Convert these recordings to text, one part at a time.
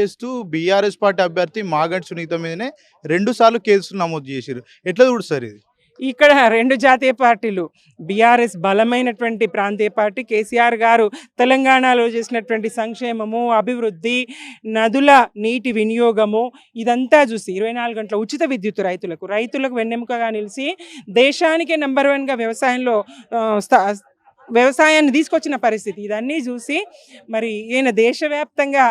చేస్తూ BRS party అభ్యర్థి మాగంటి సునీత మీదనే 2 సార్లు కేసులు నమోదు చేసిర్రు. ఎట్లా చూడుస్తారు ఇది? ఇక్కడ 2 జాతీయ పార్టీలు. బీఆర్ఎస్ బలమైనటువంటి ప్రాంతీయ పార్టీ. కేసీఆర్ గారు తెలంగాణలో చేసినటువంటి సంక్షేమము, అభివృద్ధి, నదుల నీటి వినియోగము ఇదంతా చూసి 24 గంటల ఉచిత విద్యుత్ రైతులకు వెన్నెముకగా నిలిచి దేశానికే నంబర్ 1గా వ్యవసాయాన్ని తీసుకొచ్చిన పరిస్థితి. ఇదన్నీ చూసి మరి ఈయన దేశవ్యాప్తంగా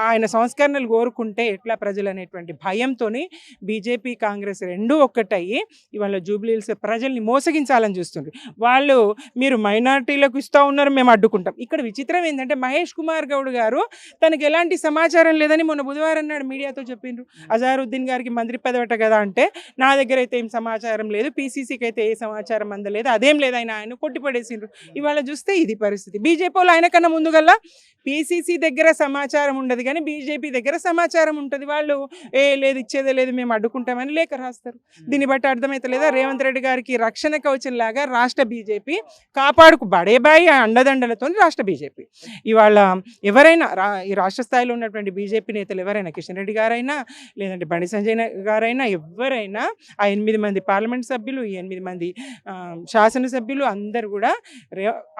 ఆయన సంస్కరణలు కోరుకుంటే ఎట్లా ప్రజలు అనేటువంటి భయంతో బీజేపీ కాంగ్రెస్ రెండూ ఒక్కటయ్యి ఇవాళ జూబ్లీహిల్స్ ప్రజల్ని మోసగించాలని చూస్తుండ్రు. వాళ్ళు మీరు మైనారిటీలకు ఇస్తూ ఉన్నారు, మేము అడ్డుకుంటాం. ఇక్కడ విచిత్రం ఏంటంటే మహేష్ కుమార్ గౌడ్ గారు తనకు ఎలాంటి సమాచారం లేదని మొన్న బుధవారం నాడు మీడియాతో చెప్పిండ్రు. అజారుద్దీన్ గారికి మంత్రి పదవట కదా అంటే నా దగ్గర అయితే ఏం సమాచారం లేదు, పీసీసీకి అయితే ఏ సమాచారం అందలేదు, అదేం లేదు, ఆయన కొట్టిపడేసిండ్రు. ఇవాళ చూస్తే ఇది పరిస్థితి. బీజేపీ వాళ్ళు ఆయన కన్నా ముందుగల్లా పీసీసీ దగ్గర సమాచారం ఉండదు కానీ బీజేపీ దగ్గర సమాచారం ఉంటుంది. వాళ్ళు లేదు ఇచ్చేదే లేదు, మేము అడ్డుకుంటామని లేఖ రాస్తారు. దీన్ని బట్టి అర్థమవుతలేదా? రేవంత్ రెడ్డి గారికి రక్షణ కవచంలాగా రాష్ట్ర బీజేపీ బడేబాయి అండదండలతో రాష్ట్ర బీజేపీ ఇవాళ ఎవరైనా ఈ రాష్ట్ర స్థాయిలో ఉన్నటువంటి బీజేపీ నేతలు ఎవరైనా, కిషన్ రెడ్డి గారైనా లేదంటే బండి సంజయ్ గారైనా ఎవరైనా, ఆ 8 మంది పార్లమెంట్ సభ్యులు, ఈ 8 మంది శాసనసభ్యులు అందరు కూడా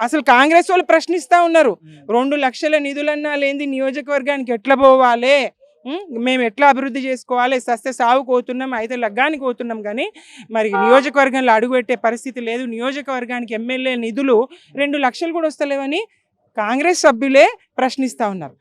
అసలు కాంగ్రెస్ వాళ్ళు ప్రశ్నిస్తూ ఉన్నారు. 2 లక్షల నిధులన్నా లేని నియోజకవర్గానికి ఎట్లా పోవాలి, మేము ఎట్లా అభివృద్ధి చేసుకోవాలి, సస్తే సాగు పోతున్నాం, అయితే లగ్గానికి పోతున్నాం కానీ మరి నియోజకవర్గంలో అడుగుపెట్టే పరిస్థితి లేదు. నియోజకవర్గానికి ఎమ్మెల్యే నిధులు 2 లక్షలు కూడా వస్తలేవని కాంగ్రెస్ సభ్యులే ప్రశ్నిస్తూ ఉన్నారు.